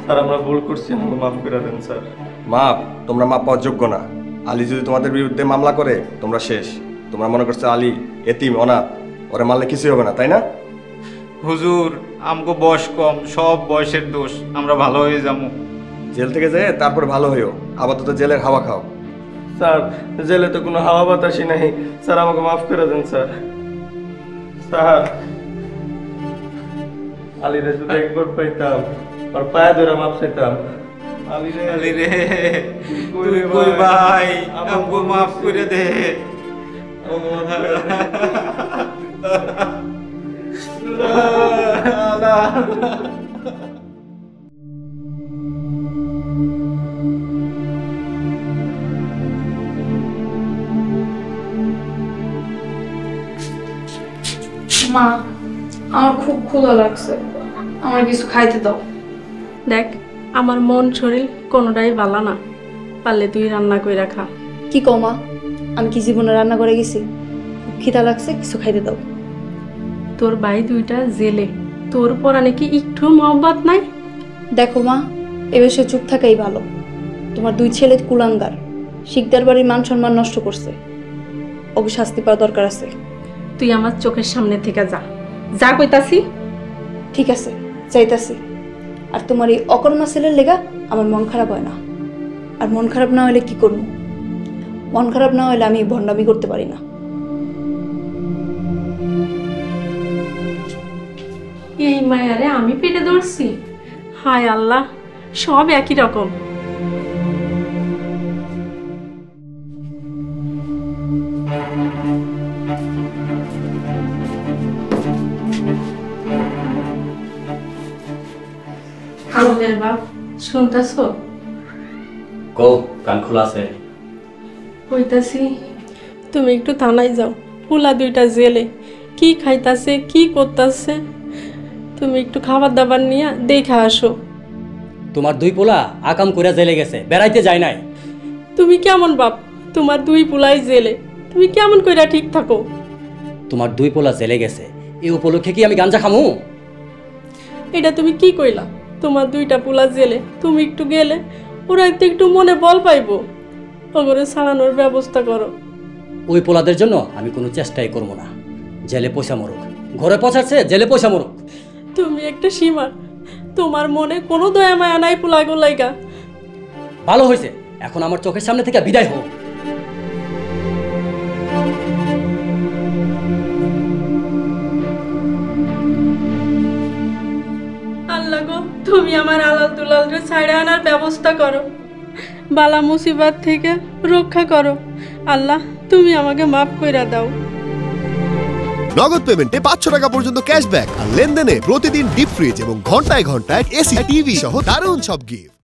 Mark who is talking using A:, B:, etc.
A: Sir আমরা ভুল করছি, আমাকে মাফ করে দেন স্যার।
B: মাপ? তোমরা মাপ পাওয়ার যোগ্য না। আলী যদি তোমাদের বিরুদ্ধে মামলা করে তোমরা শেষ। তোমরা মনে করছো আলী এতিম অনাথ, ওরে মারলে কিছুই হবে না, তাই না?
C: হুজুর আমগো বয়স কম, সব বয়সের দোষ, আমরা ভালো হয়ে যাবো।
B: জেল থেকে যেয়ে তারপরে ভালো হইও, আপাতত জেলের হাওয়া খাও।
A: স্যার জেলে তো কোনো হাওয়া বাতাসই নাই, স্যার আমাকে মাফ করে দেন স্যার। স্যার আলীরে যদি একবার পাইতাম, আর পায়ে ধরে মাফ চাইতাম। আলীরে
C: আলী রে, তুই কই ভাই, আমগো মাফ করে দে।
D: মা, আমার খুব ক্ষুধা লাগছে, আমার কিছু খাইতে দাও।
E: দেখ, আমার মন শরীর কোনোটাই ভালো না, পারলে তুই রান্না করে রাখা।
D: কি কও মা, আমি কি জীবনে রান্না করে গেছি? খুব খিদা লাগছে, কিছু খাইতে দাও।
E: তোর ভাই দুইটা জেলে, তোর পরানে কি একটু মহব্বত নাই?
D: দেখো মা, এ বিষয়ে চুপ থাকাই ভালো। তোমার দুই ছেলে কুলাঙ্গার, শিকদার বাড়ির মান সম্মান নষ্ট করছে, ওকে শাস্তি পাওয়া দরকার আছে।
E: তুই আমার চোখের সামনে থেকে যা, যা কইতাছি।
D: ঠিক আছে, চাইতাছি। আর তোমার এই অকর্মা ছেলের লেগা আমার মন খারাপ হয় না। আর মন খারাপ না হলে কি করবো? মন খারাপ না হলে আমি ভণ্ডামি করতে পারি না।
E: এই মায়ারে আমি পেটে ধরছি? হায় আল্লাহ, সব একই রকম। আমাদের বাপ শুনতাছো?
F: কো, কান খোলা আছে।
E: কইতাছি তুমি একটু থানায় যাও, পোলা দুইটা জেলে কি খাইতাছে কি করতাছে, তুমি একটু খাবার দাবার নিয়ে দেখা আসো।
F: তোমার দুই পোলা আকাম করে জেলে গেছে, বেড়াইতে যায় নাই।
E: তুমি কেমন বাপ, তোমার দুই পোলাই জেলে, তুমি কেমন কইরা ঠিক থাকো?
F: তোমার দুই পোলা জেলে গেছে, এই উপলক্ষে কি আমি গাঞ্জা খামু?
E: এটা তুমি কি কইলা? তোমার দুইটা পোলা জেলে, তুমি একটু গেলে ওরা একটু মনে বল পাইবো, ওগরে ছাড়ানোর ব্যবস্থা করো।
F: ওই পোলাদের জন্য আমি কোনো চেষ্টাই করবো না। জেলে পয়সা মরুক, ঘরে পৌঁছাচ্ছে জেলে পয়সা মরুক।
E: তুমি একটা সীমা, তোমার মনে কোনো দয়া মায়া নাই পোলা গোলাইগা।
F: ভালো হয়েছে, এখন আমার চোখের সামনে থেকে বিদায় হোক।
E: আল্লাহ গো, তুমি আমার আলাল দুলালরে ছাড়া আনার ব্যবস্থা করো, বালা মুসিবত থেকে রক্ষা করো। আল্লাহ তুমি আমাকে মাফ কইরা দাও।
G: নগদ পেমেন্টে 500 টাকা পর্যন্ত ক্যাশব্যাক আর লেনদেনে প্রতিদিন ডিপ ফ্রিজ এবং ঘন্টায় ঘন্টায় এসি টিভি সহ দারুণ সব গিফট।